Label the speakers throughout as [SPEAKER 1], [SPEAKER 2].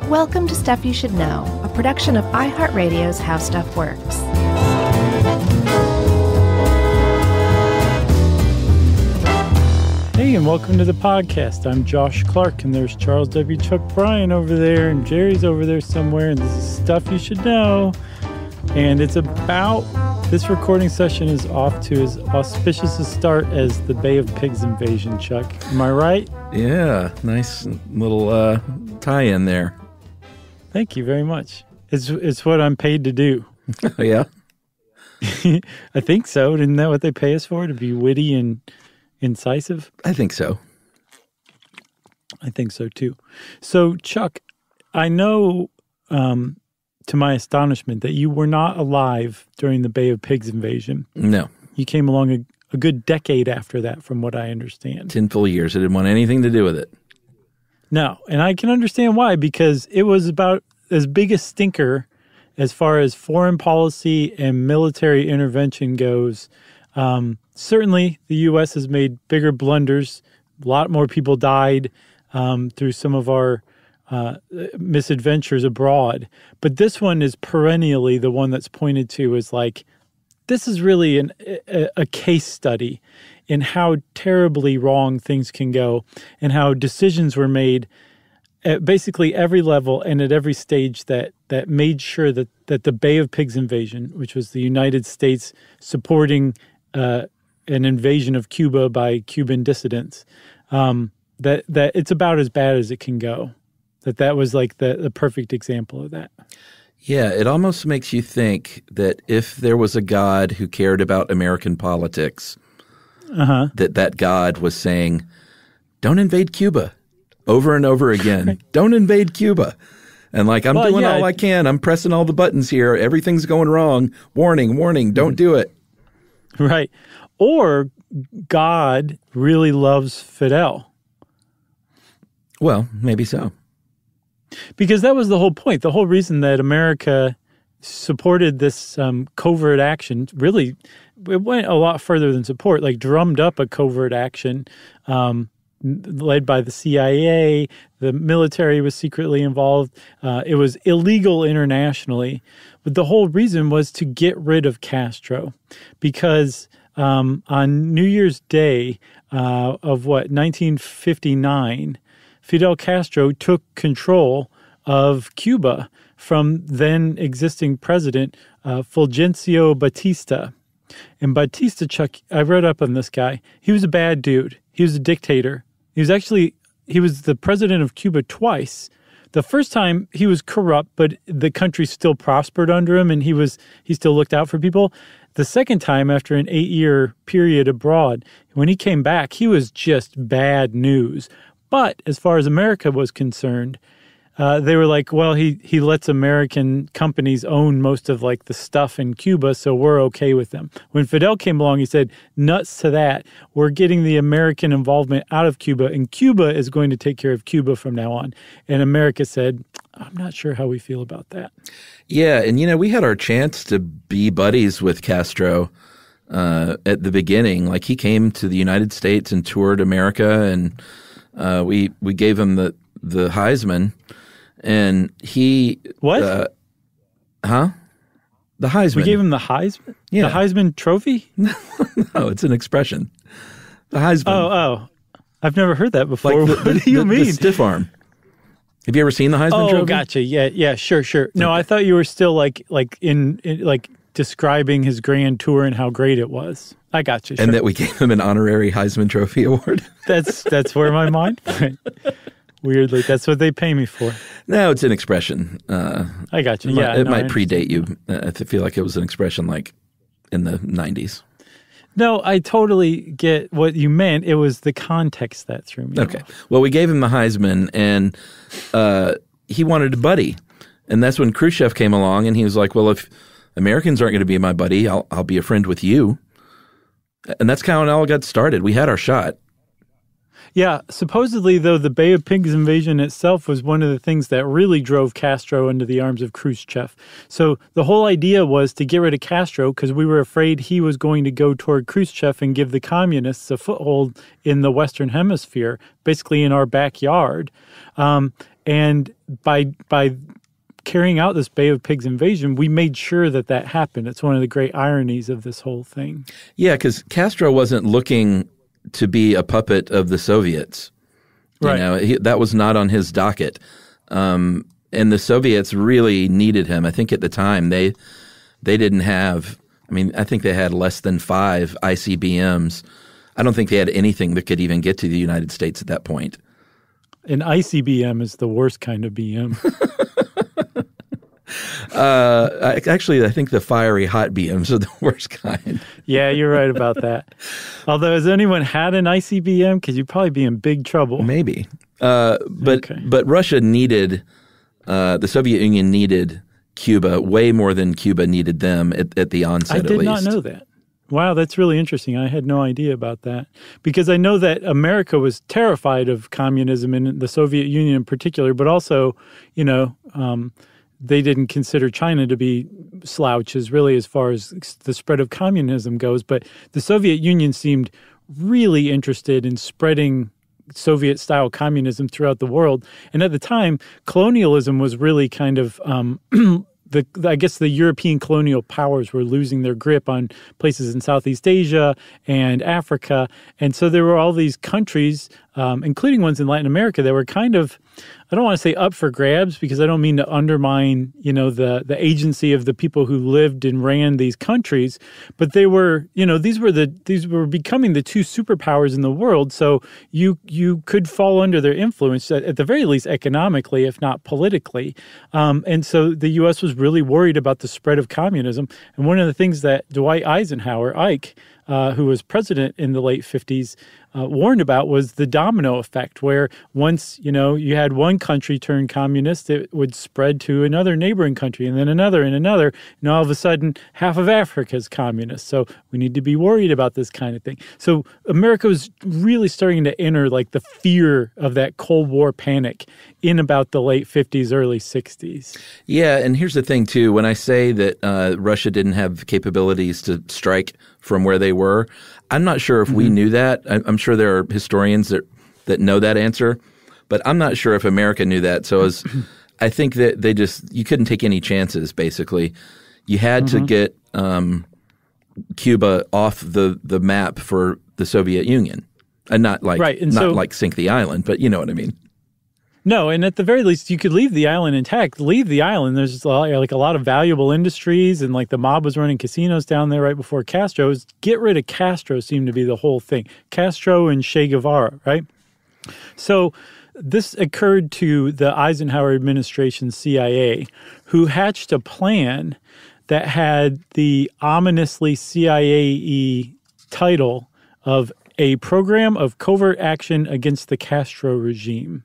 [SPEAKER 1] Welcome to Stuff You Should Know, a production of iHeartRadio's How Stuff Works.
[SPEAKER 2] Hey, and welcome to the podcast. I'm Josh Clark, and there's Charles W. Chuck Bryan over there, and Jerry's over there somewhere, and this is Stuff You Should Know. And it's about, this recording session is off to as auspicious a start as the Bay of Pigs invasion, Chuck. Am I right?
[SPEAKER 3] Yeah, nice little tie-in there.
[SPEAKER 2] Thank you very much. It's what I'm paid to do.
[SPEAKER 3] Yeah?
[SPEAKER 2] I think so. Isn't that what they pay us for, to be witty and incisive?
[SPEAKER 3] I think so.
[SPEAKER 2] I think so, too. So, Chuck, I know, to my astonishment, that you were not alive during the Bay of Pigs invasion.
[SPEAKER 3] No.
[SPEAKER 2] You came along a good decade after that, from what I understand.
[SPEAKER 3] 10 full years. I didn't want anything to do with it.
[SPEAKER 2] No, and I can understand why, because it was about as big a stinker as far as foreign policy and military intervention goes. Certainly, the U.S. has made bigger blunders. A lot more people died through some of our misadventures abroad. But this one is perennially the one that's pointed to as like, this is really a case study in how terribly wrong things can go and how decisions were made at basically every level and at every stage that made sure that the Bay of Pigs invasion, which was the United States supporting an invasion of Cuba by Cuban dissidents, that it's about as bad as it can go. That was like the perfect example of that.
[SPEAKER 3] Yeah, it almost makes you think that if there was a God who cared about American politics, that God was saying, don't invade Cuba over and over again. Right. Don't invade Cuba. And like, I'm doing all I can. I'm pressing all the buttons here. Everything's going wrong. Warning, warning, don't do it.
[SPEAKER 2] Right. Or God really loves Fidel.
[SPEAKER 3] Well, maybe so.
[SPEAKER 2] Because that was the whole point. The whole reason that America supported this covert action, really, it went a lot further than support, like drummed up a covert action led by the CIA. The military was secretly involved. It was illegal internationally. But the whole reason was to get rid of Castro. Because on New Year's Day of 1959, Fidel Castro took control of Cuba from then existing president Fulgencio Batista. And Batista, Chuck, I read up on this guy. He was a bad dude. He was a dictator. He was the president of Cuba twice. The first time he was corrupt, but the country still prospered under him, and he still looked out for people. The second time, after an 8-year period abroad, when he came back, he was just bad news. But as far as America was concerned, they were like, well, he lets American companies own most of like the stuff in Cuba, so we're okay with them. When Fidel came along, he said, nuts to that. We're getting the American involvement out of Cuba, and Cuba is going to take care of Cuba from now on. And America said, I'm not sure how we feel about that.
[SPEAKER 3] Yeah, and we had our chance to be buddies with Castro at the beginning. Like, he came to the United States and toured America, and we gave him the Heisman, and he
[SPEAKER 2] what?
[SPEAKER 3] The Heisman.
[SPEAKER 2] We gave him the Heisman.
[SPEAKER 3] Yeah,
[SPEAKER 2] the Heisman Trophy.
[SPEAKER 3] No, it's an expression. The Heisman.
[SPEAKER 2] Oh, I've never heard that before.
[SPEAKER 3] Like
[SPEAKER 2] what do you mean?
[SPEAKER 3] The stiff arm. Have you ever seen the Heisman Trophy?
[SPEAKER 2] Oh, gotcha. Yeah, sure. No, I thought you were still like in describing his grand tour and how great it was. I got you. Sure.
[SPEAKER 3] And that we gave him an honorary Heisman Trophy award.
[SPEAKER 2] That's where my mind went. Weirdly, that's what they pay me for.
[SPEAKER 3] No, it's an expression.
[SPEAKER 2] I got you.
[SPEAKER 3] It might predate you. I feel like it was an expression like in the 90s.
[SPEAKER 2] No, I totally get what you meant. It was the context that threw me
[SPEAKER 3] Okay.
[SPEAKER 2] off.
[SPEAKER 3] Well, we gave him the Heisman, and he wanted a buddy. And that's when Khrushchev came along, and he was like, well, if Americans aren't going to be my buddy, I'll be a friend with you. And that's kind of how it all got started. We had our shot.
[SPEAKER 2] Yeah, supposedly, though, the Bay of Pigs invasion itself was one of the things that really drove Castro into the arms of Khrushchev. So the whole idea was to get rid of Castro because we were afraid he was going to go toward Khrushchev and give the communists a foothold in the Western Hemisphere, basically in our backyard. And And by carrying out this Bay of Pigs invasion, we made sure that happened. It's one of the great ironies of this whole thing.
[SPEAKER 3] Yeah, because Castro wasn't looking to be a puppet of the Soviets. That was not on his docket. And the Soviets really needed him. I think at the time they didn't have – I think they had less than 5 ICBMs. I don't think they had anything that could even get to the United States at that point.
[SPEAKER 2] An ICBM is the worst kind of BM.
[SPEAKER 3] Actually, I think the fiery hot BMs are the worst kind.
[SPEAKER 2] Yeah, you're right about that. Although, has anyone had an ICBM? Because you'd probably be in big trouble.
[SPEAKER 3] Maybe. But Russia needed the Soviet Union needed Cuba way more than Cuba needed them at the onset, at least.
[SPEAKER 2] I did not know that. Wow, that's really interesting. I had no idea about that. Because I know that America was terrified of communism and the Soviet Union in particular, but also, they didn't consider China to be slouches, really, as far as the spread of communism goes. But the Soviet Union seemed really interested in spreading Soviet-style communism throughout the world. And at the time, colonialism was really kind of I guess the European colonial powers were losing their grip on places in Southeast Asia and Africa. And so there were all these countries, including ones in Latin America, that were kind of, I don't want to say up for grabs, because I don't mean to undermine, the agency of the people who lived and ran these countries, but they were, these were becoming the 2 superpowers in the world. So you could fall under their influence, at the very least economically, if not politically. And so the U.S. was really worried about the spread of communism. And one of the things that Dwight Eisenhower, Ike, who was president in the late 50s, warned about was the domino effect, where once, you had one country turn communist, it would spread to another neighboring country and then another and another. And all of a sudden, half of Africa is communist. So we need to be worried about this kind of thing. So America was really starting to enter like the fear of that Cold War panic in about the late 50s, early 60s.
[SPEAKER 3] Yeah, and here's the thing, too. When I say that Russia didn't have capabilities to strike from where they were, I'm not sure if we knew that. I'm sure there are historians that know that answer, but I'm not sure if America knew that. So I think that you couldn't take any chances, basically. You had to get Cuba off the map for the Soviet Union. And not like sink the island, but you know what I mean.
[SPEAKER 2] No, and at the very least, you could leave the island intact. Leave the island. There's a lot of valuable industries, and like the mob was running casinos down there right before Castro. Get rid of Castro seemed to be the whole thing. Castro and Che Guevara, right? So this occurred to the Eisenhower administration CIA, who hatched a plan that had the ominously CIA-y title of a program of covert action against the Castro regime.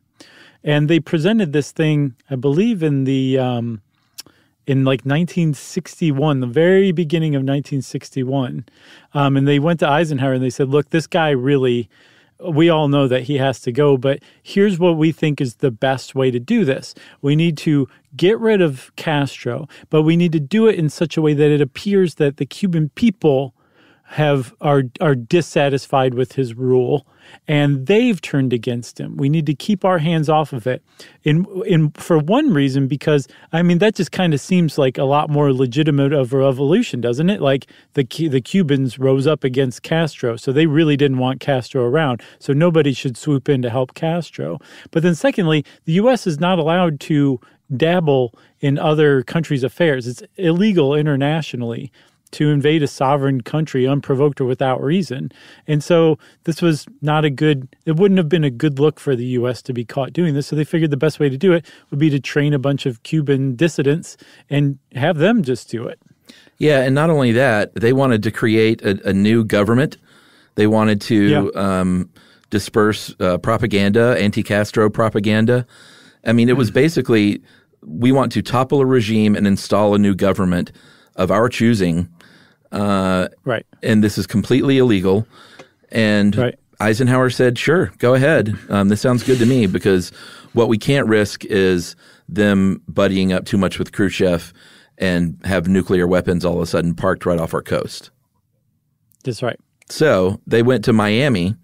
[SPEAKER 2] And they presented this thing, I believe, in 1961, the very beginning of 1961. And they went to Eisenhower and they said, look, this guy really, we all know that he has to go, but here's what we think is the best way to do this. We need to get rid of Castro, but we need to do it in such a way that it appears that the Cuban people are dissatisfied with his rule, and they've turned against him. We need to keep our hands off of it. For one reason, because that just kind of seems like a lot more legitimate of a revolution, doesn't it? Like the Cubans rose up against Castro, so they really didn't want Castro around. So nobody should swoop in to help Castro. But then secondly, the U.S. is not allowed to dabble in other countries' affairs. It's illegal internationally to invade a sovereign country unprovoked or without reason. And so this was it wouldn't have been a good look for the U.S. to be caught doing this. So they figured the best way to do it would be to train a bunch of Cuban dissidents and have them just do it.
[SPEAKER 3] Yeah, and not only that, they wanted to create a new government. They wanted to disperse propaganda, anti-Castro propaganda. It was basically, we want to topple a regime and install a new government of our choosing.
[SPEAKER 2] Right.
[SPEAKER 3] And this is completely illegal. And Eisenhower said, sure, go ahead. This sounds good to me, because what we can't risk is them buddying up too much with Khrushchev and have nuclear weapons all of a sudden parked right off our coast.
[SPEAKER 2] That's right.
[SPEAKER 3] So they went to Miami,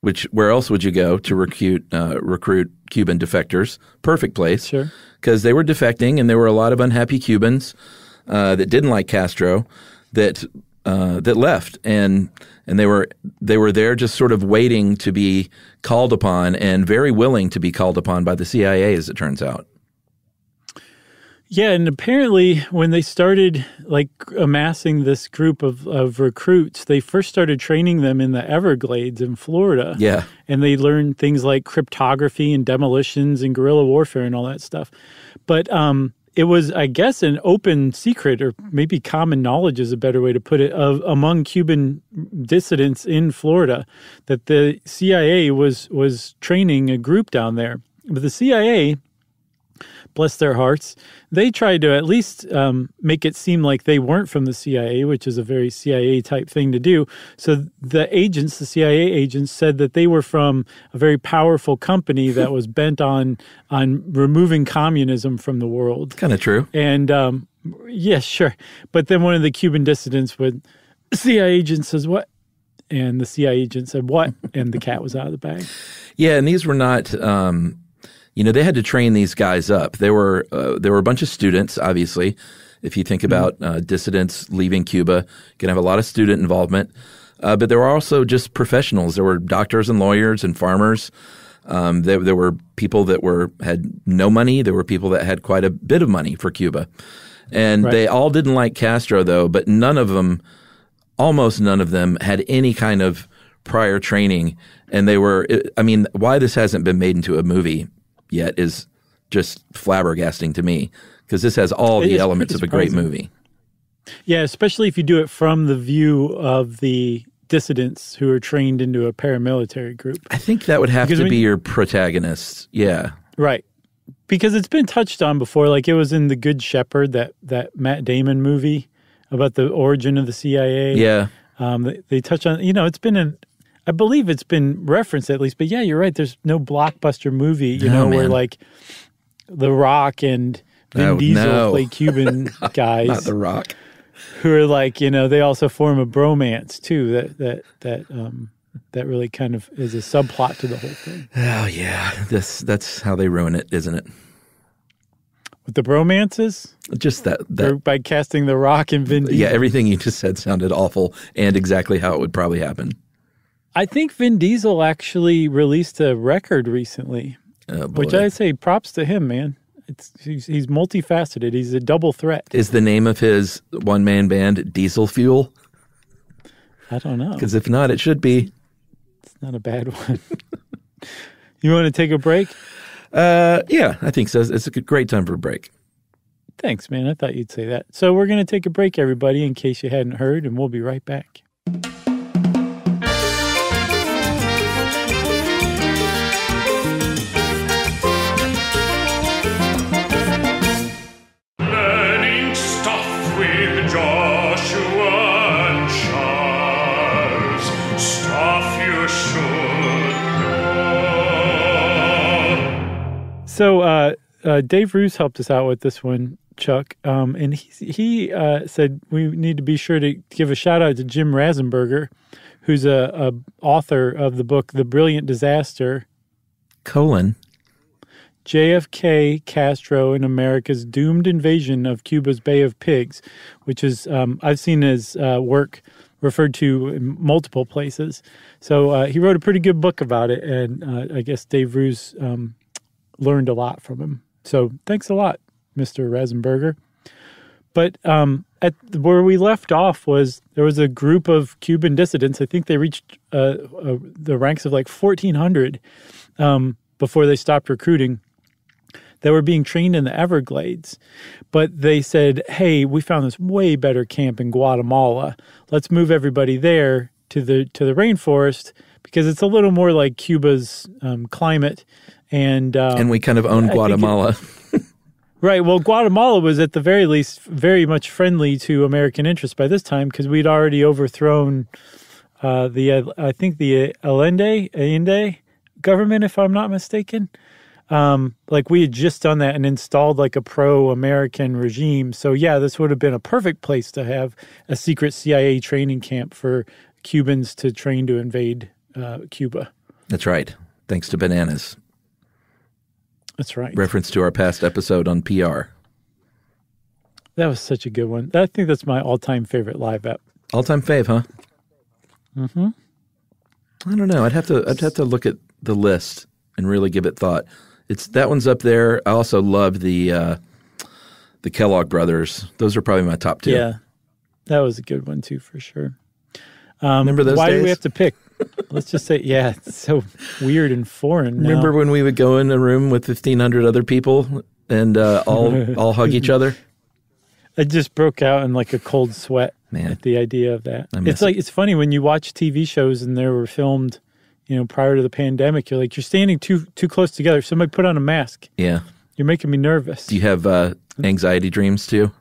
[SPEAKER 3] where else would you go to recruit Cuban defectors? Perfect place.
[SPEAKER 2] Sure.
[SPEAKER 3] Because they were defecting, and there were a lot of unhappy Cubans that didn't like Castro that left, and they were there just sort of waiting to be called upon, and very willing to be called upon by the CIA, as it turns out.
[SPEAKER 2] Yeah, and apparently when they started like amassing this group of recruits, they first started training them in the Everglades in Florida.
[SPEAKER 3] Yeah.
[SPEAKER 2] And they learned things like cryptography and demolitions and guerrilla warfare and all that stuff. But it was, I guess, an open secret, or maybe common knowledge is a better way to put it, among Cuban dissidents in Florida, that the CIA was training a group down there. But the CIA, bless their hearts, they tried to at least make it seem like they weren't from the CIA, which is a very CIA-type thing to do. So the CIA agents, said that they were from a very powerful company that was bent on removing communism from the world.
[SPEAKER 3] Kind of true.
[SPEAKER 2] And, yeah, sure. But then one of the Cuban dissidents would, the CIA agent says, what? And the CIA agent said, what? And the cat was out of the bag.
[SPEAKER 3] Yeah, and these were not... they had to train these guys up. There were a bunch of students, obviously. If you think about dissidents leaving Cuba, you can have a lot of student involvement. But there were also just professionals. There were doctors and lawyers and farmers. There were people that had no money. There were people that had quite a bit of money for Cuba. And They all didn't like Castro, though, but almost none of them had any kind of prior training. And why this hasn't been made into a movie yet is just flabbergasting to me, because this has all the elements of a great movie.
[SPEAKER 2] Yeah, especially if you do it from the view of the dissidents who are trained into a paramilitary group.
[SPEAKER 3] I think that would have to be your protagonist. Yeah. Right.
[SPEAKER 2] Because it's been touched on before, like it was in The Good Shepherd, that Matt Damon movie about the origin of the CIA.
[SPEAKER 3] Yeah.
[SPEAKER 2] They touch on, I believe it's been referenced at least, but yeah, you're right. There's no blockbuster movie, where like The Rock and Vin Diesel play Cuban guys.
[SPEAKER 3] Not The Rock.
[SPEAKER 2] Who are like, they also form a bromance too. That really kind of is a subplot to the whole thing.
[SPEAKER 3] Oh yeah, that's how they ruin it, isn't it?
[SPEAKER 2] With the bromances?
[SPEAKER 3] Just that
[SPEAKER 2] or by casting The Rock and Vin Diesel.
[SPEAKER 3] Yeah, everything you just said sounded awful, and exactly how it would probably happen.
[SPEAKER 2] I think Vin Diesel actually released a record recently, which I say props to him, man. He's multifaceted. He's a double threat.
[SPEAKER 3] Is the name of his one-man band Diesel Fuel?
[SPEAKER 2] I don't know.
[SPEAKER 3] Because if not, it should be.
[SPEAKER 2] It's not a bad one. You want to take a break?
[SPEAKER 3] Yeah, I think so. It's a great time for a break.
[SPEAKER 2] Thanks, man. I thought you'd say that. So we're going to take a break, everybody, in case you hadn't heard, and we'll be right back. So Dave Roos helped us out with this one, Chuck, and he said we need to be sure to give a shout out to Jim Rasenberger, who's a author of the book The Brilliant Disaster: JFK, Castro, and America's Doomed Invasion of Cuba's Bay of Pigs, which is I've seen his work referred to in multiple places. So he wrote a pretty good book about it, and I guess Dave Roos learned a lot from him. So thanks a lot, Mr. Rasenberger. But at where we left off there was a group of Cuban dissidents. I think they reached the ranks of like 1,400 before they stopped recruiting. They were being trained in the Everglades. But they said, hey, we found this way better camp in Guatemala. Let's move everybody there to the rainforest because it's a little more like Cuba's climate. And
[SPEAKER 3] we kind of own Guatemala.
[SPEAKER 2] Right. Well, Guatemala was at the very least very much friendly to American interests by this time because we'd already overthrown the Allende government, if I'm not mistaken. Like we had just done that and installed like a pro-American regime. So yeah, this would have been a perfect place to have a secret CIA training camp for Cubans to train to invade Cuba.
[SPEAKER 3] That's right. Thanks to bananas.
[SPEAKER 2] That's right.
[SPEAKER 3] Reference to our past episode on PR.
[SPEAKER 2] That was such a good one. I think that's my all-time favorite live app.
[SPEAKER 3] All-time fave, huh?
[SPEAKER 2] Mm-hmm.
[SPEAKER 3] I don't know. I'd have to look at the list and really give it thought. That one's up there. I also love the Kellogg brothers. Those are probably my top two.
[SPEAKER 2] Yeah, that was a good one too, for sure.
[SPEAKER 3] Remember those days?
[SPEAKER 2] Why do we have to pick? Let's just say, yeah, it's so weird and foreign now.
[SPEAKER 3] Remember when we would go in a room with 1,500 other people and all hug each other?
[SPEAKER 2] I just broke out in like a cold sweat at the idea of that. It's funny when you watch TV shows and they were filmed, prior to the pandemic. You're standing too close together. Somebody put on a mask.
[SPEAKER 3] Yeah,
[SPEAKER 2] you're making me nervous.
[SPEAKER 3] Do you have anxiety dreams too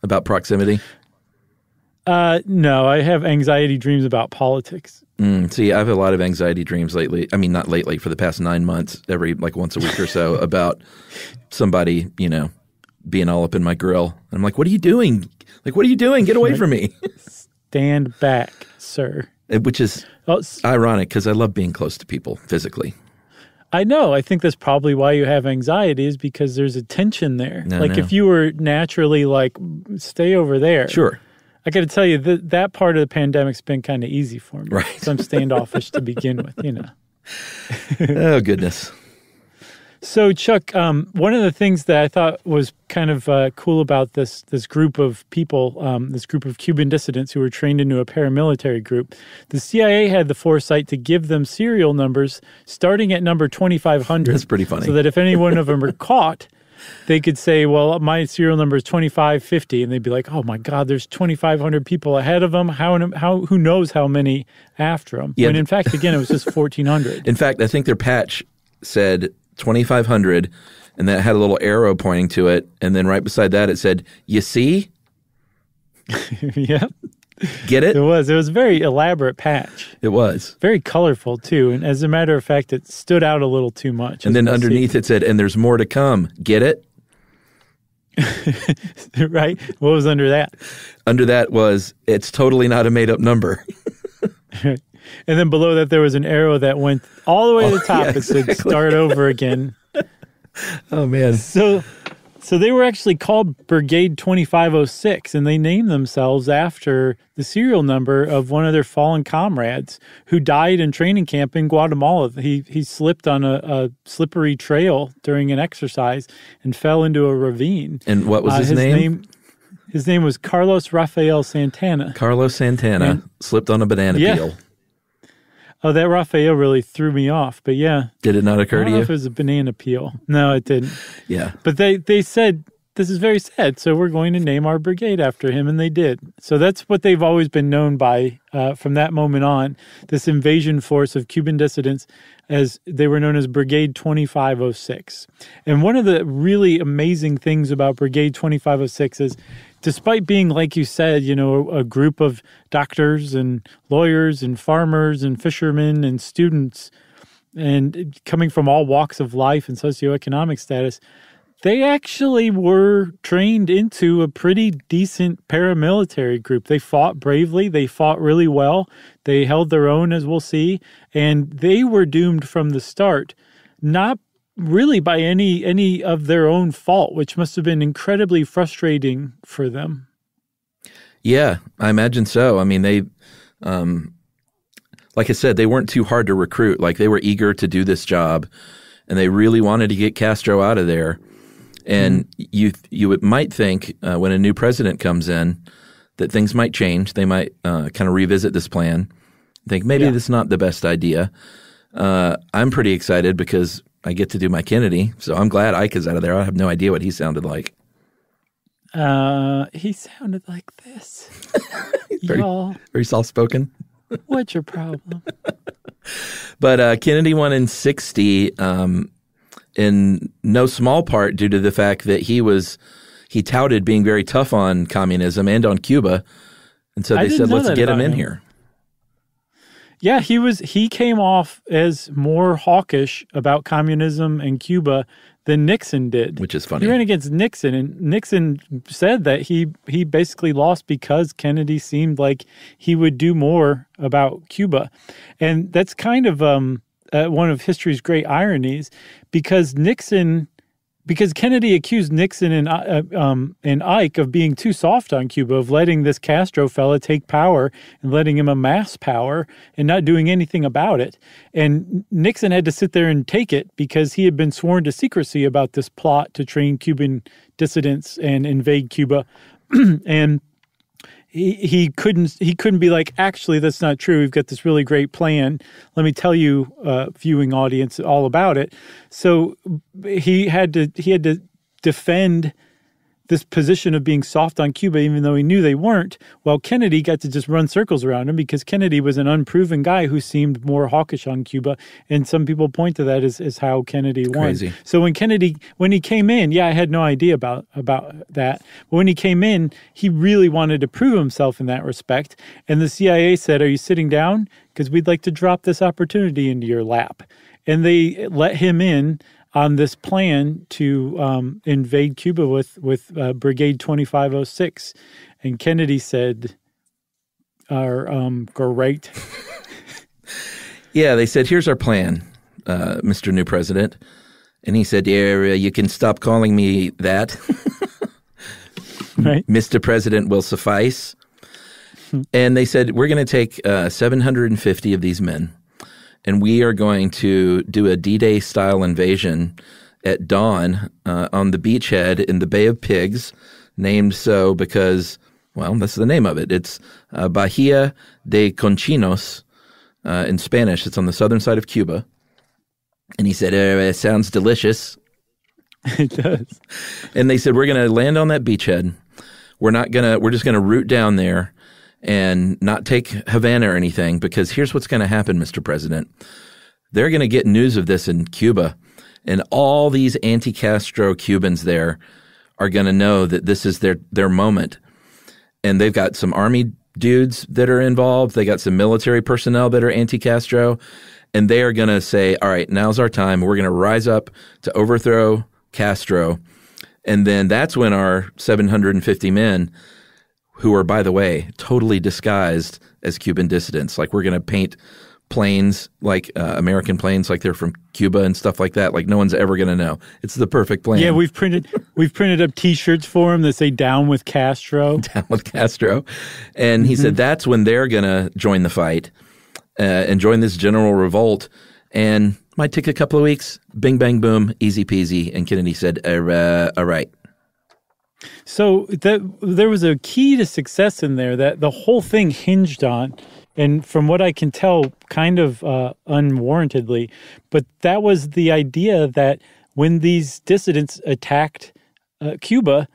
[SPEAKER 3] about proximity?
[SPEAKER 2] No, I have anxiety dreams about politics.
[SPEAKER 3] See, I have a lot of anxiety dreams lately. I mean, not lately, for the past 9 months, every once a week or so, about somebody, being all up in my grill. And I'm like, what are you doing? What are you doing? Get away from me.
[SPEAKER 2] Stand back, sir.
[SPEAKER 3] Which is ironic because I love being close to people physically.
[SPEAKER 2] I know. I think that's probably why you have anxiety, is because there's a tension there.
[SPEAKER 3] No.
[SPEAKER 2] If you were naturally stay over there.
[SPEAKER 3] Sure.
[SPEAKER 2] I got to tell you, that part of the pandemic's been kind of easy for me.
[SPEAKER 3] Right.
[SPEAKER 2] So I'm standoffish to begin with,
[SPEAKER 3] Oh, goodness.
[SPEAKER 2] So, Chuck, one of the things that I thought was kind of cool about this group of people, this group of Cuban dissidents who were trained into a paramilitary group, the CIA had the foresight to give them serial numbers starting at number 2,500.
[SPEAKER 3] That's pretty funny.
[SPEAKER 2] So that if any one of them were caught, they could say, well, my serial number is 2550, and they'd be like, oh my God, there's 2,500 people ahead of them. Who knows how many after them?
[SPEAKER 3] Yeah.
[SPEAKER 2] When in fact, again, it was just 1,400.
[SPEAKER 3] In fact, I think their patch said 2,500, and that had a little arrow pointing to it, and then right beside that it said, you see?
[SPEAKER 2] Yeah.
[SPEAKER 3] Get it?
[SPEAKER 2] It was a very elaborate patch.
[SPEAKER 3] It was.
[SPEAKER 2] Very colorful, too. And as a matter of fact, it stood out a little too much.
[SPEAKER 3] And then underneath it said, and there's more to come. Get it?
[SPEAKER 2] Right? What was under that?
[SPEAKER 3] Under that was, it's totally not a made-up number.
[SPEAKER 2] And then below that, there was an arrow that went all the way to the top.
[SPEAKER 3] Yeah, exactly.
[SPEAKER 2] It said, start over again.
[SPEAKER 3] Oh, man.
[SPEAKER 2] So they were actually called Brigade 2506, and they named themselves after the serial number of one of their fallen comrades who died in training camp in Guatemala. He slipped on a slippery trail during an exercise and fell into a ravine.
[SPEAKER 3] And what was his name?
[SPEAKER 2] His name was Carlos Rafael Santana.
[SPEAKER 3] Carlos Santana slipped on a banana peel.
[SPEAKER 2] Oh, that Rafael really threw me off, but yeah.
[SPEAKER 3] Did it not occur to
[SPEAKER 2] I don't
[SPEAKER 3] you?
[SPEAKER 2] know if it was a banana peel. No, it didn't.
[SPEAKER 3] Yeah.
[SPEAKER 2] But they said, this is very sad, so we're going to name our brigade after him, and they did. So that's what they've always been known by from that moment on, this invasion force of Cuban dissidents, as they were known as Brigade 2506. And one of the really amazing things about Brigade 2506 is, despite being, like you said, a group of doctors and lawyers and farmers and fishermen and students and coming from all walks of life and socioeconomic status, they actually were trained into a pretty decent paramilitary group. They fought bravely. They fought really well. They held their own, as we'll see. And they were doomed from the start, not really by any of their own fault, which must have been incredibly frustrating for them. Yeah,
[SPEAKER 3] I imagine so. I mean, they, like I said, they weren't too hard to recruit. They were eager to do this job, and they really wanted to get Castro out of there. And you might think when a new president comes in that things might change. They might kind of revisit this plan, think maybe this is not the best idea. I'm pretty excited because I get to do my Kennedy, so I'm glad Ike is out of there. I have no idea what he sounded like.
[SPEAKER 2] He sounded like this. Y'all.
[SPEAKER 3] Very soft-spoken.
[SPEAKER 2] What's your problem?
[SPEAKER 3] But Kennedy won in 60 in no small part due to the fact that he touted being very tough on communism and on Cuba. And so they said, let's get him in here.
[SPEAKER 2] Yeah, he came off as more hawkish about communism and Cuba than Nixon did.
[SPEAKER 3] Which is funny.
[SPEAKER 2] He ran against Nixon, and Nixon said that he basically lost because Kennedy seemed like he would do more about Cuba. And that's kind of one of history's great ironies, because Kennedy accused Nixon and Ike of being too soft on Cuba, of letting this Castro fella take power and letting him amass power and not doing anything about it. And Nixon had to sit there and take it because he had been sworn to secrecy about this plot to train Cuban dissidents and invade Cuba. And he couldn't be like, actually, that's not true. We've got this really great plan. Let me tell you, viewing audience, all about it. So he had to defend this position of being soft on Cuba, even though he knew they weren't, while Kennedy got to just run circles around him because Kennedy was an unproven guy who seemed more hawkish on Cuba. And some people point to that as how Kennedy won.
[SPEAKER 3] Crazy.
[SPEAKER 2] So when he came in, I had no idea about that. But when he came in, he really wanted to prove himself in that respect. And the CIA said, "Are you sitting down? Because we'd like to drop this opportunity into your lap." And they let him in on this plan to invade Cuba with Brigade 2506. And Kennedy said, great.
[SPEAKER 3] Yeah, they said, "Here's our plan, Mr. New President." And he said, "Yeah, you can stop calling me that."
[SPEAKER 2] Right.
[SPEAKER 3] "Mr. President will suffice." And they said, "We're going to take 750 of these men, and we are going to do a D-Day style invasion at dawn on the beachhead in the Bay of Pigs, named so because, well, that's the name of it. It's Bahia de Conchinos in Spanish. It's on the southern side of Cuba." And he said, "It sounds delicious."
[SPEAKER 2] It does.
[SPEAKER 3] And they said, "We're going to land on that beachhead. We're just going to root down there and not take Havana or anything, because here's what's going to happen, Mr. President. They're going to get news of this in Cuba, and all these anti-Castro Cubans there are going to know that this is their moment. And they've got some army dudes that are involved. They got some military personnel that are anti-Castro, and they are going to say, all right, now's our time. We're going to rise up to overthrow Castro. And then that's when our 750 men, who are, by the way, totally disguised as Cuban dissidents. Like, we're going to paint planes like American planes, like they're from Cuba and stuff like that. Like, no one's ever going to know. It's the perfect plan.
[SPEAKER 2] Yeah, we've printed up T-shirts for him that say "Down with Castro."
[SPEAKER 3] Down with Castro. And he said that's when they're going to join the fight and join this general revolt. And might take a couple of weeks. Bing, bang, boom, easy peasy. And Kennedy said, all right.
[SPEAKER 2] So there was a key to success in there that the whole thing hinged on, and from what I can tell, kind of unwarrantedly, but that was the idea that when these dissidents attacked Cuba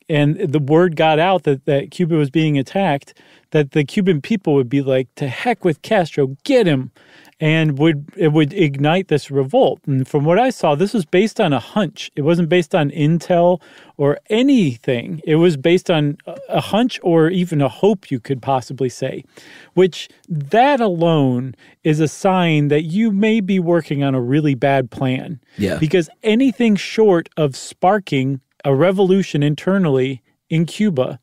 [SPEAKER 2] and the word got out that Cuba was being attacked, that the Cuban people would be like, to heck with Castro, get him, and it would ignite this revolt. And from what I saw, this was based on a hunch. It wasn't based on intel or anything. It was based on a hunch or even a hope, you could possibly say, which that alone is a sign that you may be working on a really bad plan.
[SPEAKER 3] Yeah.
[SPEAKER 2] Because anything short of sparking a revolution internally in Cuba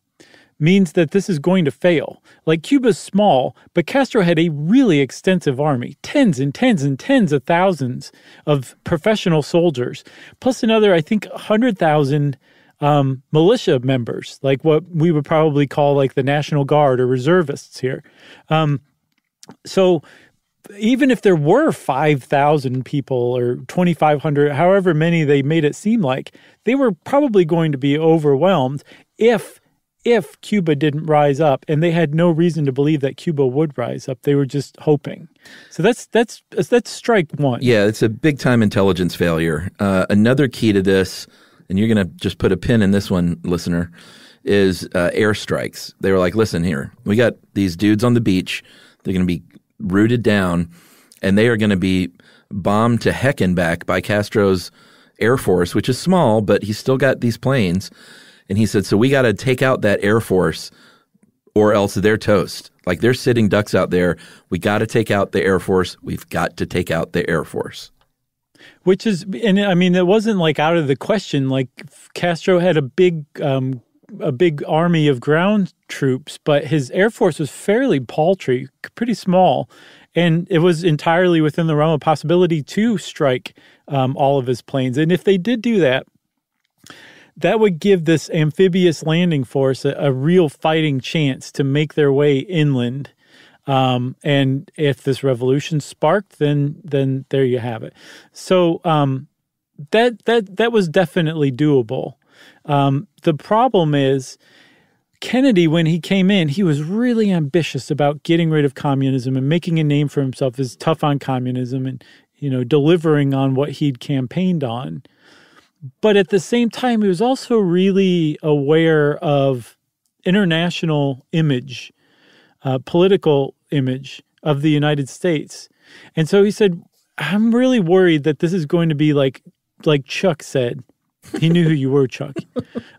[SPEAKER 2] means that this is going to fail. Like, Cuba's small, but Castro had a really extensive army, tens and tens and tens of thousands of professional soldiers, plus another, I think, 100,000 militia members, like what we would probably call like the National Guard or reservists here. So even if there were 5,000 people or 2,500, however many they made it seem like, they were probably going to be overwhelmed if Cuba didn't rise up, and they had no reason to believe that Cuba would rise up. They were just hoping. So that's strike one.
[SPEAKER 3] Yeah, it's a big-time intelligence failure. Another key to this, and you're going to just put a pin in this one, listener, is airstrikes. They were like, listen here, we got these dudes on the beach. They're going to be rooted down, and they are going to be bombed to heck and back by Castro's Air Force, which is small, but he's still got these planes. And he said, so we got to take out that Air Force or else they're toast. Like, they're sitting ducks out there. We got to take out the Air Force. We've got to take out the Air Force.
[SPEAKER 2] Which is, and I mean, it wasn't like out of the question. Like, Castro had a big army of ground troops, but his Air Force was fairly paltry, pretty small. And it was entirely within the realm of possibility to strike all of his planes. And if they did do that, that would give this amphibious landing force a real fighting chance to make their way inland. And if this revolution sparked, then there you have it. So that was definitely doable. The problem is Kennedy, when he came in, he was really ambitious about getting rid of communism and making a name for himself as tough on communism and, delivering on what he'd campaigned on. But at the same time, he was also really aware of international image, political image of the United States. And so he said, I'm really worried that this is going to be like Chuck said. He knew who you were, Chuck.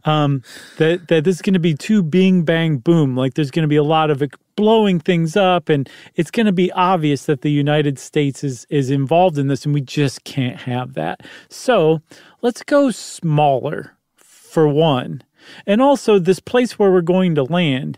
[SPEAKER 2] That this is going to be too bing, bang, boom. Like there's going to be a lot of blowing things up, and it's going to be obvious that the United States is involved in this, and we just can't have that. So let's go smaller, for one. And also, this place where we're going to land,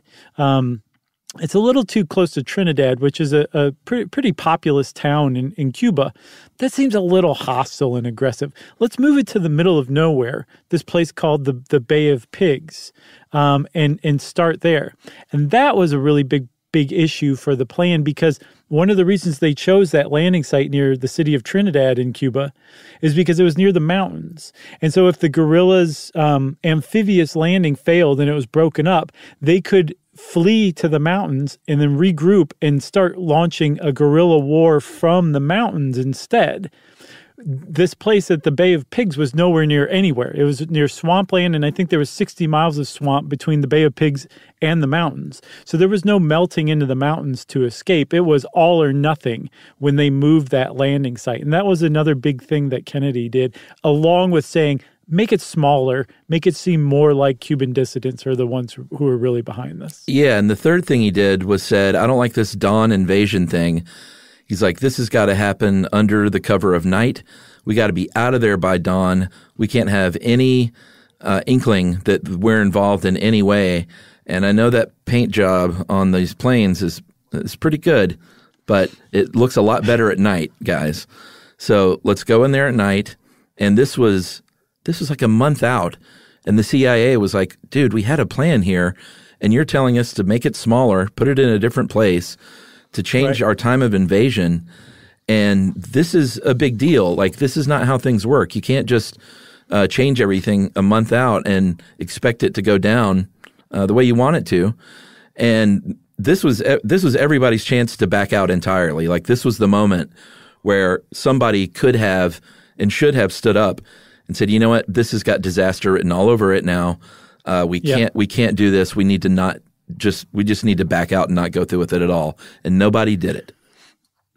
[SPEAKER 2] it's a little too close to Trinidad, which is a pretty populous town in Cuba. That seems a little hostile and aggressive. Let's move it to the middle of nowhere, this place called the Bay of Pigs, and start there. And that was a really big issue for the plan, because one of the reasons they chose that landing site near the city of Trinidad in Cuba is because it was near the mountains. And so if the guerrillas' amphibious landing failed and it was broken up, they could flee to the mountains and then regroup and start launching a guerrilla war from the mountains instead. This place at the Bay of Pigs was nowhere near anywhere. It was near swampland, and I think there was 60 miles of swamp between the Bay of Pigs and the mountains. So there was no melting into the mountains to escape. It was all or nothing when they moved that landing site. And that was another big thing that Kennedy did, along with saying, make it smaller, make it seem more like Cuban dissidents are the ones who are really behind this.
[SPEAKER 3] Yeah, and the third thing he did was said, I don't like this dawn invasion thing. He's like, this has got to happen under the cover of night. We got to be out of there by dawn. We can't have any inkling that we're involved in any way. And I know that paint job on these planes is pretty good, but it looks a lot better at night, guys. So let's go in there at night. And this was like a month out. And the CIA was like, dude, we had a plan here, and you're telling us to make it smaller, put it in a different place, to change our time of invasion. And this is a big deal. Like, this is not how things work. You can't just change everything a month out and expect it to go down the way you want it to. And this was everybody's chance to back out entirely. Like, this was the moment where somebody could have and should have stood up and said, you know what, this has got disaster written all over it now. We can't do this. We just need to back out and not go through with it at all. And nobody did it.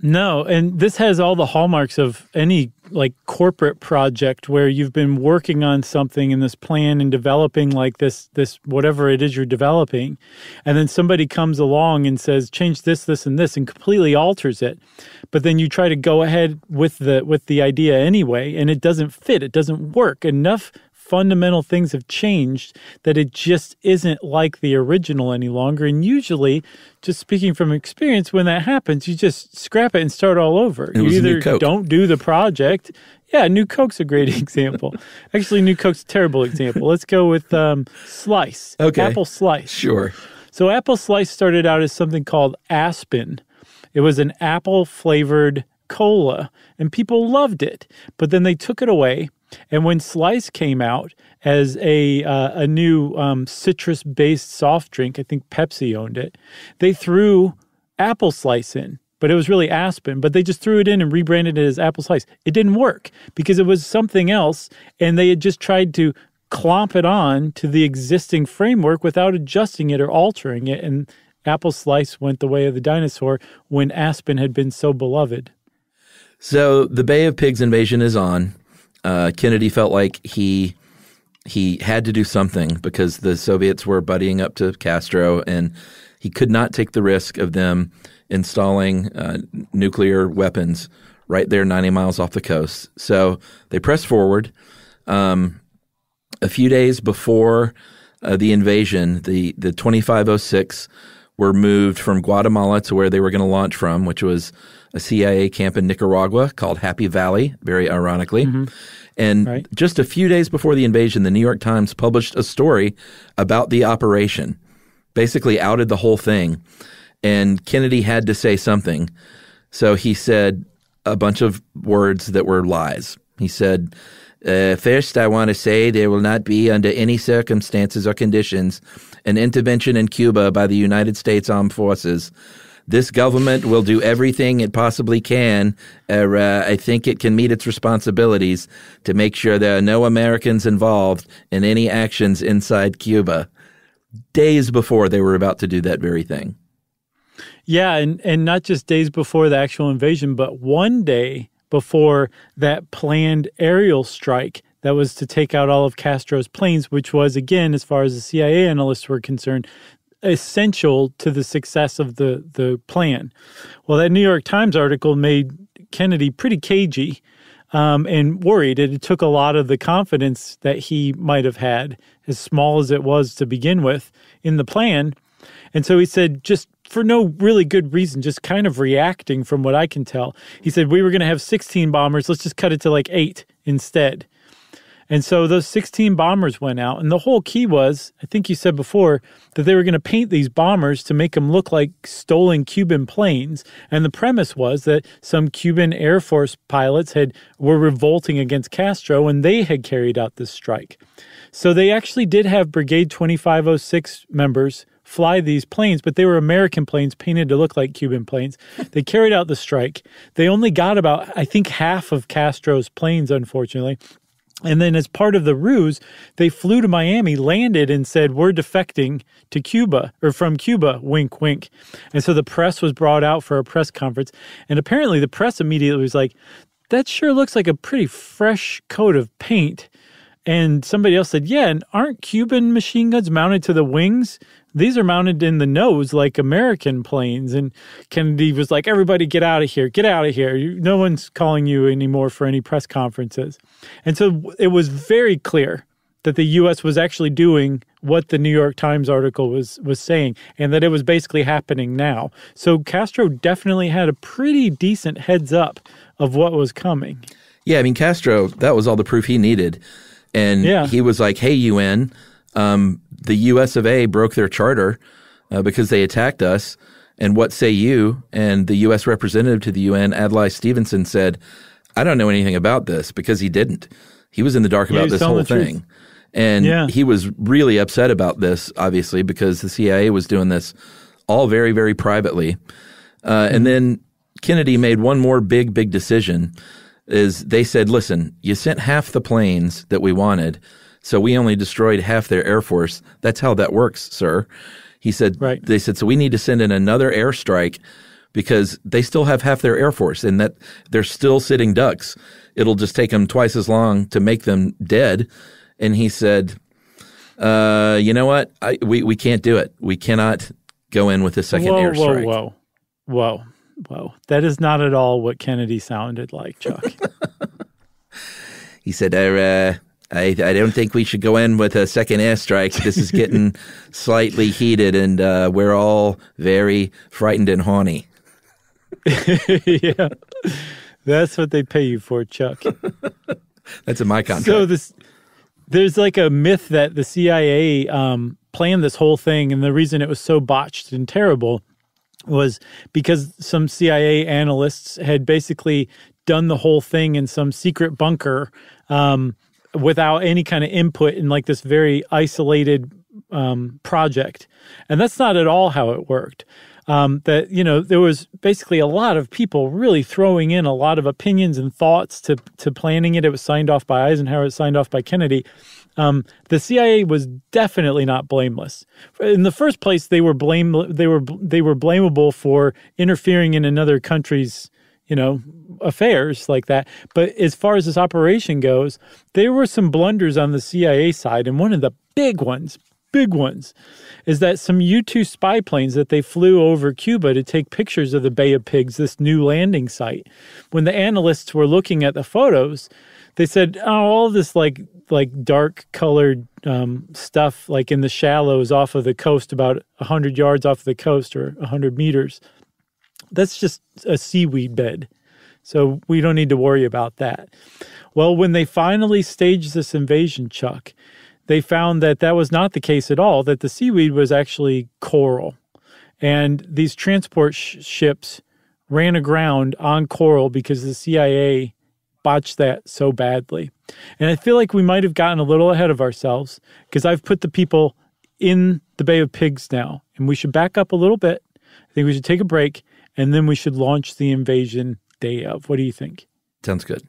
[SPEAKER 2] No, and this has all the hallmarks of any like corporate project where you've been working on something in this plan and developing like this whatever it is you're developing, and then somebody comes along and says change this, this, and this, and completely alters it. But then you try to go ahead with the idea anyway, and it doesn't fit. It doesn't work. Enough fundamental things have changed that it just isn't like the original any longer. And usually, just speaking from experience, when that happens, you just scrap it and start all over. You either don't do the project. Yeah, New Coke's a great example. Actually, New Coke's a terrible example. Let's go with Slice.
[SPEAKER 3] Okay.
[SPEAKER 2] Apple Slice.
[SPEAKER 3] Sure.
[SPEAKER 2] So Apple Slice started out as something called Aspen. It was an apple-flavored cola, and people loved it. But then they took it away. And when Slice came out as a new citrus-based soft drink, I think Pepsi owned it, they threw Apple Slice in. But it was really Aspen. But they just threw it in and rebranded it as Apple Slice. It didn't work because it was something else, and they had just tried to clomp it on to the existing framework without adjusting it or altering it. And Apple Slice went the way of the dinosaur when Aspen had been so beloved.
[SPEAKER 3] So the Bay of Pigs invasion is on. Kennedy felt like he had to do something because the Soviets were buddying up to Castro, and he could not take the risk of them installing nuclear weapons right there 90 miles off the coast. So they pressed forward. A few days before the invasion, the 2506 were moved from Guatemala to where they were going to launch from, which was a CIA camp in Nicaragua called Happy Valley, very ironically. And just a few days before the invasion, the New York Times published a story about the operation, basically outed the whole thing. And Kennedy had to say something. So he said a bunch of words that were lies. He said, first, I want to say there will not be under any circumstances or conditions an intervention in Cuba by the United States Armed Forces. This government will do everything it possibly can. I think it can meet its responsibilities to make sure there are no Americans involved in any actions inside Cuba. Days before they were about to do that very thing.
[SPEAKER 2] Yeah, and not just days before the actual invasion, but one day before that planned aerial strike that was to take out all of Castro's planes, which was, again, as far as the CIA analysts were concerned, essential to the success of the plan. Well, that New York Times article made Kennedy pretty cagey and worried. It took a lot of the confidence that he might have had, as small as it was to begin with, in the plan. And so he said, just for no really good reason, just kind of reacting from what I can tell, he said, we were going to have 16 bombers. Let's just cut it to like 8 instead. And so those 16 bombers went out. And the whole key was, I think you said before, that they were going to paint these bombers to make them look like stolen Cuban planes. And the premise was that some Cuban Air Force pilots were revolting against Castro, and they had carried out this strike. So they actually did have Brigade 2506 members fly these planes, but they were American planes painted to look like Cuban planes. They carried out the strike. They only got about, I think, half of Castro's planes, unfortunately. And then as part of the ruse, they flew to Miami, landed, and said, we're defecting to Cuba, or from Cuba, wink, wink. And so the press was brought out for a press conference. And apparently the press immediately was like, that sure looks like a pretty fresh coat of paint. And somebody else said, yeah, and aren't Cuban machine guns mounted to the wings? These are mounted in the nose like American planes. And Kennedy was like, everybody get out of here. Get out of here. No one's calling you anymore for any press conferences. And so it was very clear that the U.S. was actually doing what the New York Times article was saying, and that it was basically happening now. So Castro definitely had a pretty decent heads up of what was coming.
[SPEAKER 3] Yeah, I mean, Castro, that was all the proof he needed. And he was like, hey, UN, the U.S. of A. broke their charter because they attacked us. And what say you? And the U.S. representative to the UN, Adlai Stevenson, said, I don't know anything about this, because he didn't. He was in the dark about this whole thing. And he was really upset about this, obviously, because the CIA was doing this all very, very privately. And then Kennedy made one more big decision. Is they said, listen, you sent half the planes that we wanted, so we only destroyed half their Air Force. That's how that works, sir. He said, They said, so we need to send in another airstrike because they still have half their Air Force and that they're still sitting ducks. It'll just take them twice as long to make them dead. And he said, you know what? We can't do it. We cannot go in with a second airstrike.
[SPEAKER 2] Whoa. That is not at all what Kennedy sounded like, Chuck.
[SPEAKER 3] He said, I don't think we should go in with a second airstrike. This is getting slightly heated, and we're all very frightened and horny.
[SPEAKER 2] Yeah, that's what they pay you for, Chuck.
[SPEAKER 3] That's in my contract.
[SPEAKER 2] So there's like a myth that the CIA planned this whole thing, and the reason it was so botched and terrible was because some CIA analysts had basically done the whole thing in some secret bunker without any kind of input in like this very isolated project. And that's not at all how it worked. That, there was basically a lot of people really throwing in a lot of opinions and thoughts to planning it. It was signed off by Eisenhower, it was signed off by Kennedy. The CIA was definitely not blameless. In the first place, they were blamable for interfering in another country's, affairs like that. But as far as this operation goes, there were some blunders on the CIA side, and one of the big ones, is that some U-2 spy planes that they flew over Cuba to take pictures of the Bay of Pigs, this new landing site. When the analysts were looking at the photos, they said, all this like like dark colored stuff like in the shallows off of the coast, about 100 yards off of the coast or 100 meters. That's just a seaweed bed. So we don't need to worry about that. Well, when they finally staged this invasion, Chuck, they found that that was not the case at all, that the seaweed was actually coral. And these transport ships ran aground on coral because the CIA botched that so badly. And I feel like we might have gotten a little ahead of ourselves because I've put the people in the Bay of Pigs now, and we should back up a little bit. I think we should take a break, and then we should launch the invasion day of. What do you think?
[SPEAKER 3] Sounds good.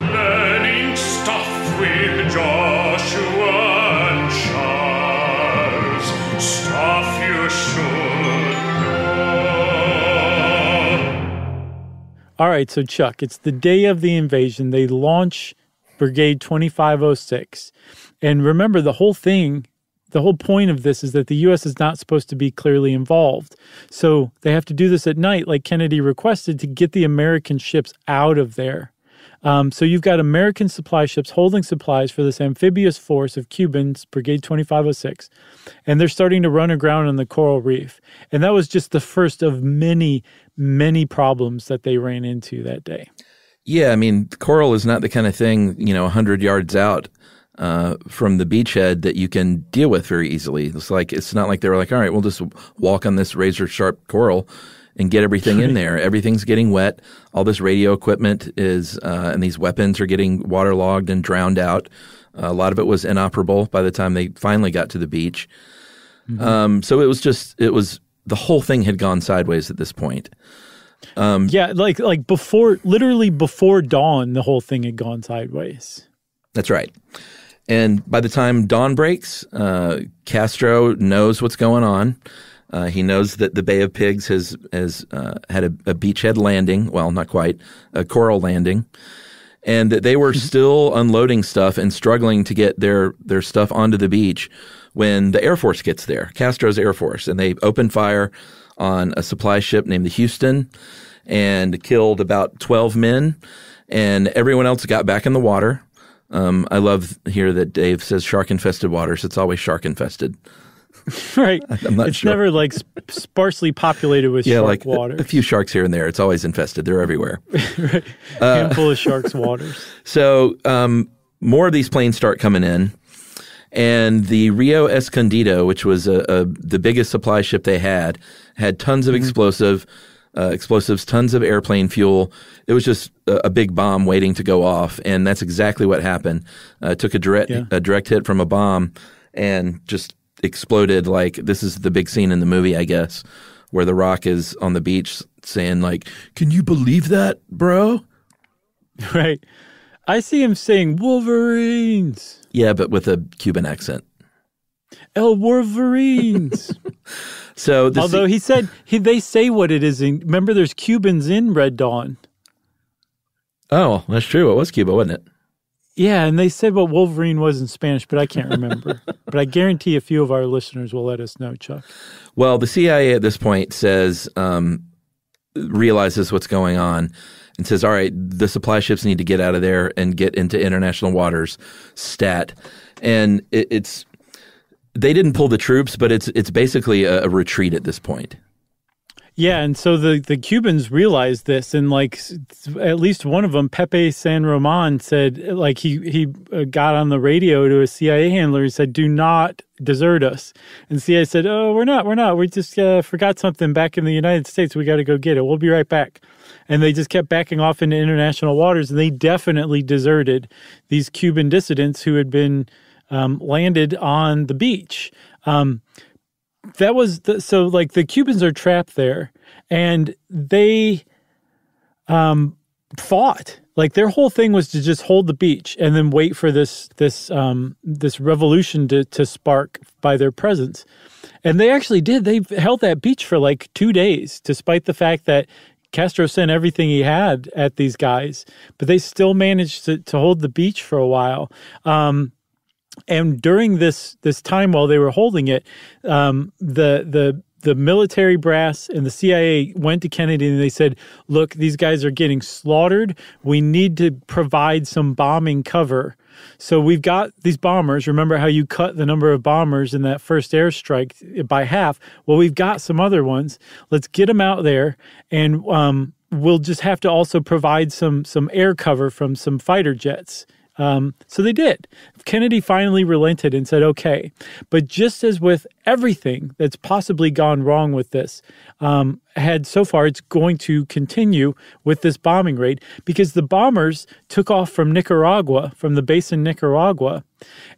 [SPEAKER 4] Learning stuff with Joshua and Charles. Stuff you should know.
[SPEAKER 2] All right, so Chuck, it's the day of the invasion. They launch Brigade 2506. And remember, the whole point of this is that the U.S. is not supposed to be clearly involved. So they have to do this at night, like Kennedy requested, to get the American ships out of there. So you've got American supply ships holding supplies for this amphibious force of Cubans, Brigade 2506, and they're starting to run aground on the coral reef. And that was just the first of many, many problems that they ran into that day.
[SPEAKER 3] Yeah, I mean, coral is not the kind of thing, 100 yards out from the beachhead that you can deal with very easily. It's not like they were like, all right, we'll just walk on this razor-sharp coral and get everything in there. Everything's getting wet. All this radio equipment is, and these weapons are getting waterlogged and drowned out. A lot of it was inoperable by the time they finally got to the beach. Mm-hmm. So the whole thing had gone sideways at this point.
[SPEAKER 2] Literally before dawn, the whole thing had gone sideways.
[SPEAKER 3] That's right. And by the time dawn breaks, Castro knows what's going on. He knows that the Bay of Pigs has had a beachhead landing. Well, not quite, a coral landing. And that they were still unloading stuff and struggling to get their stuff onto the beach when the Air Force gets there, Castro's Air Force. And they open fire on a supply ship named the Houston and killed about 12 men. And everyone else got back in the water. I love here that Dave says shark-infested waters. It's always shark-infested.
[SPEAKER 2] Right.
[SPEAKER 3] I'm not sure.
[SPEAKER 2] Never like sparsely populated with shark waters.
[SPEAKER 3] A few sharks here and there. It's always infested. They're everywhere.
[SPEAKER 2] Right. Handful of sharks' waters.
[SPEAKER 3] So more of these planes start coming in. And the Rio Escondido, which was the biggest supply ship they had tons of explosives, tons of airplane fuel. It was just a big bomb waiting to go off, and that's exactly what happened. Took a direct hit from a bomb and just exploded. Like, this is the big scene in the movie, I guess, where The Rock is on the beach saying, like, "Can you believe that, bro?"
[SPEAKER 2] Right. I see him saying Wolverines.
[SPEAKER 3] Yeah, but with a Cuban accent.
[SPEAKER 2] El Wolverines.
[SPEAKER 3] So,
[SPEAKER 2] although he said they say what it is. Remember, there's Cubans in Red Dawn.
[SPEAKER 3] Oh, that's true. It was Cuba, wasn't it?
[SPEAKER 2] Yeah, and they said what Wolverine was in Spanish, but I can't remember. But I guarantee a few of our listeners will let us know, Chuck.
[SPEAKER 3] Well, the CIA at this point realizes what's going on and says, all right, the supply ships need to get out of there and get into international waters, stat. And they didn't pull the troops, but it's basically a retreat at this point.
[SPEAKER 2] Yeah, and so the Cubans realized this, and like at least one of them, Pepe San Roman, said like he got on the radio to a CIA handler. He said, "Do not desert us." And CIA said, "Oh, we're not. We just forgot something back in the United States. We got to go get it. We'll be right back." And they just kept backing off into international waters, and they definitely deserted these Cuban dissidents who had been landed on the beach. That was so like the Cubans are trapped there, and they fought. Like their whole thing was to just hold the beach and then wait for this revolution to spark by their presence. And they actually did. They held that beach for like 2 days, despite the fact that Castro sent everything he had at these guys, but they still managed to hold the beach for a while. And during this time while they were holding it, the the military brass and the CIA went to Kennedy and they said, look, these guys are getting slaughtered. We need to provide some bombing cover. So we've got these bombers. Remember how you cut the number of bombers in that first airstrike by half? Well, we've got some other ones. Let's get them out there, and we'll just have to also provide some air cover from some fighter jets. So they did. Kennedy finally relented and said, okay. But just as with everything that's possibly gone wrong with this, so far, it's going to continue with this bombing raid because the bombers took off from Nicaragua, from the base in Nicaragua,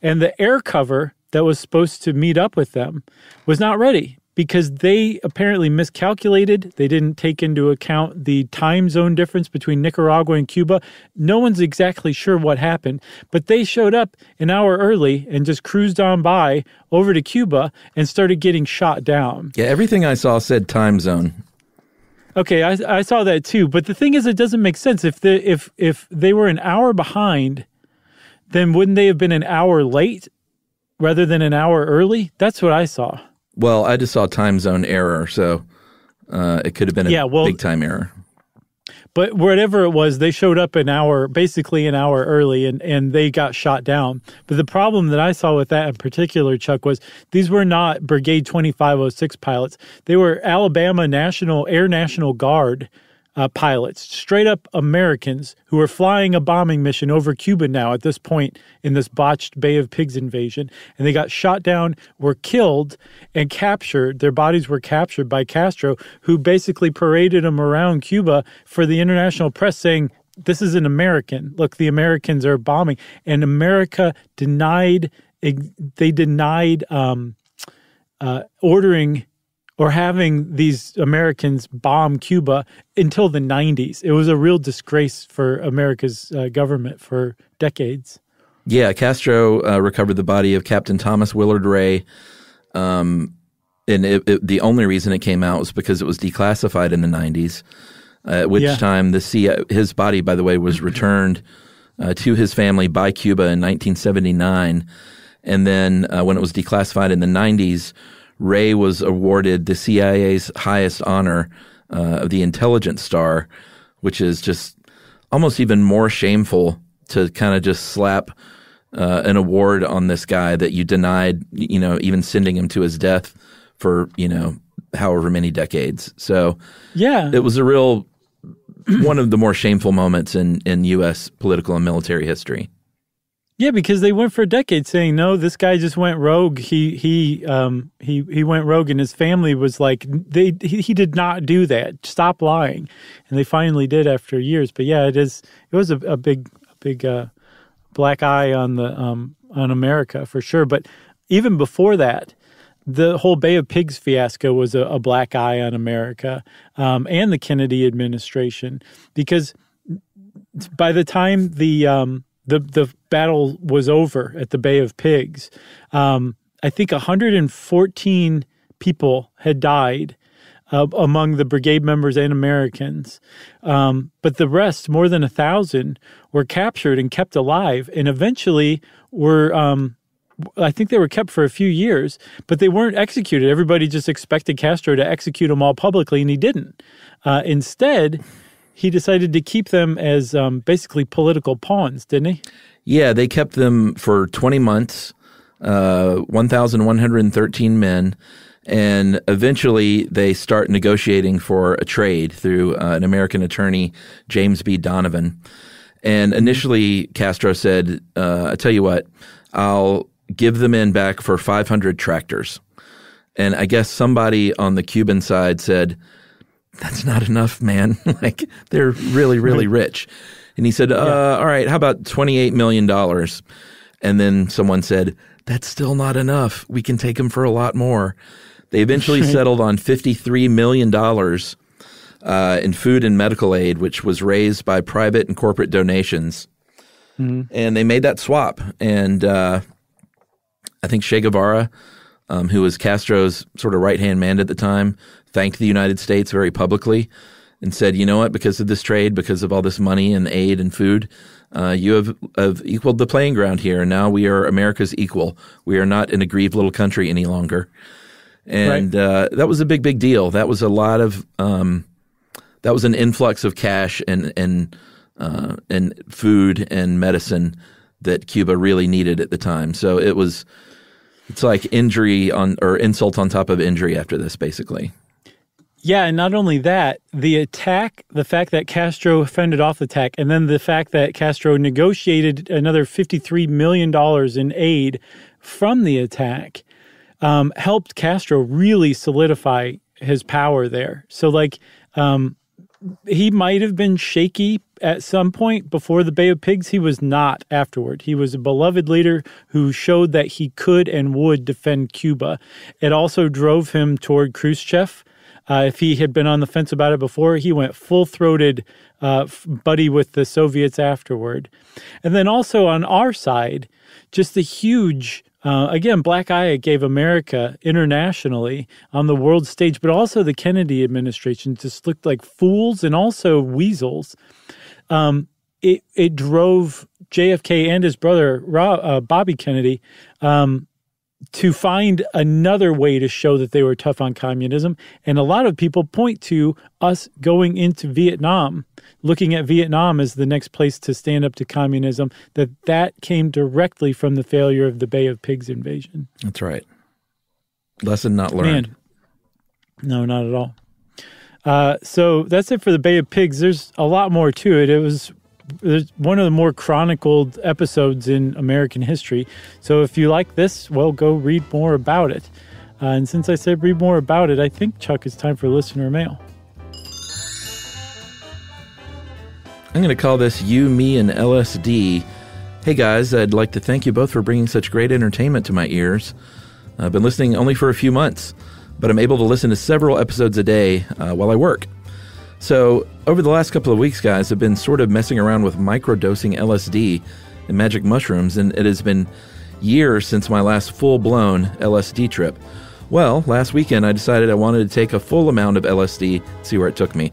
[SPEAKER 2] and the air cover that was supposed to meet up with them was not ready, because they apparently miscalculated. They didn't take into account the time zone difference between Nicaragua and Cuba. No one's exactly sure what happened, but they showed up an hour early and just cruised on by over to Cuba and started getting shot down.
[SPEAKER 3] Yeah, everything I saw said time zone.
[SPEAKER 2] Okay, I saw that too. But the thing is, it doesn't make sense. If they were an hour behind, then wouldn't they have been an hour late rather than an hour early? That's what I saw.
[SPEAKER 3] Well, I just saw time zone error, so it could have been a big time error.
[SPEAKER 2] But whatever it was, they showed up basically an hour early, and they got shot down. But the problem that I saw with that in particular, Chuck, was these were not Brigade 2506 pilots. They were Alabama Air National Guard pilots, straight up Americans who were flying a bombing mission over Cuba now at this point in this botched Bay of Pigs invasion. And they got shot down, were killed, and captured. Their bodies were captured by Castro, who basically paraded them around Cuba for the international press saying, this is an American. Look, the Americans are bombing. And America denied ordering or having these Americans bomb Cuba until the 90s. It was a real disgrace for America's government for decades.
[SPEAKER 3] Yeah, Castro recovered the body of Captain Thomas Willard Ray, and the only reason it came out was because it was declassified in the 90s, at which time his body, by the way, was returned to his family by Cuba in 1979. And then when it was declassified in the 90s, Ray was awarded the CIA's highest honor of the Intelligence Star, which is just almost even more shameful to kind of just slap an award on this guy that you denied, even sending him to his death for, however many decades. So yeah, it was a real one of the more shameful moments in U.S. political and military history.
[SPEAKER 2] Yeah, because they went for decades saying, no, this guy just went rogue. He went rogue, and his family was like, he did not do that. Stop lying. And they finally did after years. But yeah, it was a big black eye on America for sure. But even before that, the whole Bay of Pigs fiasco was a black eye on America and the Kennedy administration, because by the time the battle was over at the Bay of Pigs, I think 114 people had died among the brigade members and Americans. But the rest, more than 1,000, were captured and kept alive, and eventually were, I think they were kept for a few years, but they weren't executed. Everybody just expected Castro to execute them all publicly, and he didn't. Instead, he decided to keep them as basically political pawns, didn't he?
[SPEAKER 3] Yeah, they kept them for 20 months, 1,113 men, and eventually they start negotiating for a trade through an American attorney, James B. Donovan. And initially, Castro said, I tell you what, I'll give the men back for 500 tractors. And I guess somebody on the Cuban side said, that's not enough, man. Like, they're really, really rich. And he said, all right, how about $28 million? And then someone said, that's still not enough. We can take them for a lot more. They eventually settled on $53 million in food and medical aid, which was raised by private and corporate donations. Mm-hmm. And they made that swap. And I think Che Guevara, who was Castro's sort of right-hand man at the time, thanked the United States very publicly and said, you know what, because of this trade, because of all this money and aid and food, you have equaled the playing ground here. And now we are America's equal. We are not an aggrieved little country any longer. And that was a big deal. That was a lot of that was an influx of cash and food and medicine that Cuba really needed at the time. So it's like injury or insult on top of injury after this, basically.
[SPEAKER 2] Yeah, and not only that, the attack, the fact that Castro fended off the attack, and then the fact that Castro negotiated another $53 million in aid from the attack helped Castro really solidify his power there. So, he might have been shaky at some point before the Bay of Pigs. He was not afterward. He was a beloved leader who showed that he could and would defend Cuba. It also drove him toward Khrushchev. If he had been on the fence about it before, he went full-throated buddy with the Soviets afterward. And then also on our side, just the huge, again, black eye it gave America internationally on the world stage, but also the Kennedy administration just looked like fools and also weasels. It drove JFK and his brother, Bobby Kennedy, to find another way to show that they were tough on communism. And a lot of people point to us going into Vietnam, looking at Vietnam as the next place to stand up to communism, that came directly from the failure of the Bay of Pigs invasion.
[SPEAKER 3] That's right. Lesson not learned.
[SPEAKER 2] Man. No, not at all. So that's it for the Bay of Pigs. There's a lot more to it. There's one of the more chronicled episodes in American history. So if you like this, well, go read more about it. And since I said read more about it, I think, Chuck, it's time for listener mail.
[SPEAKER 3] I'm going to call this You, Me, and LSD. Hey, guys, I'd like to thank you both for bringing such great entertainment to my ears. I've been listening only for a few months, but I'm able to listen to several episodes a day while I work. So, over the last couple of weeks, guys, I've been sort of messing around with microdosing LSD and magic mushrooms, and it has been years since my last full-blown LSD trip. Well, last weekend I decided I wanted to take a full amount of LSD, see where it took me.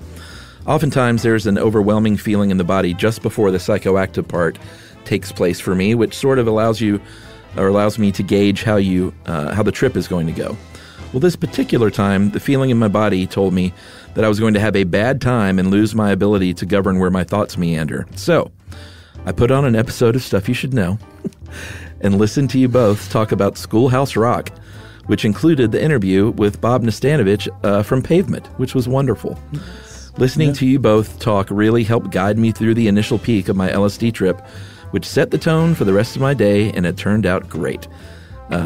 [SPEAKER 3] Oftentimes there's an overwhelming feeling in the body just before the psychoactive part takes place for me, which sort of allows me to gauge how the trip is going to go. Well, this particular time, the feeling in my body told me that I was going to have a bad time and lose my ability to govern where my thoughts meander. So, I put on an episode of Stuff You Should Know and listened to you both talk about Schoolhouse Rock, which included the interview with Bob Nastanovich from Pavement, which was wonderful. Listening to you both talk really helped guide me through the initial peak of my LSD trip, which set the tone for the rest of my day, and it turned out great.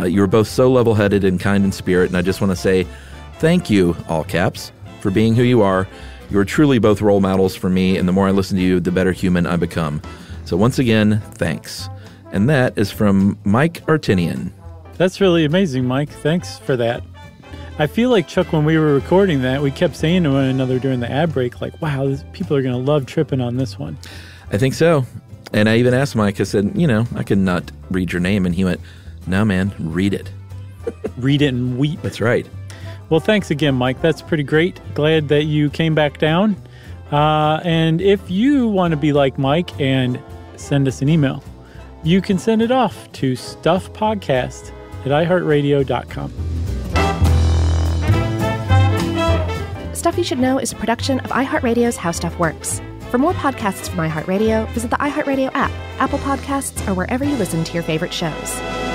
[SPEAKER 3] You were both so level-headed and kind in spirit, and I just want to say thank you, all caps, for being who you are. You are truly both role models for me, and the more I listen to you, the better human I become. So once again, thanks. And that is from Mike Artinian.
[SPEAKER 2] That's really amazing, Mike. Thanks for that. I feel like, Chuck, when we were recording that, we kept saying to one another during the ad break, like, wow, people are going to love tripping on this one.
[SPEAKER 3] I think so. And I even asked Mike, I said, I could not read your name. And he went, no, man, read it.
[SPEAKER 2] Read it and weep.
[SPEAKER 3] That's right.
[SPEAKER 2] Well, thanks again, Mike. That's pretty great. Glad that you came back down. And if you want to be like Mike and send us an email, you can send it off to stuffpodcast@iheartradio.com.
[SPEAKER 1] Stuff You Should Know is a production of iHeartRadio's How Stuff Works. For more podcasts from iHeartRadio, visit the iHeartRadio app, Apple Podcasts, or wherever you listen to your favorite shows.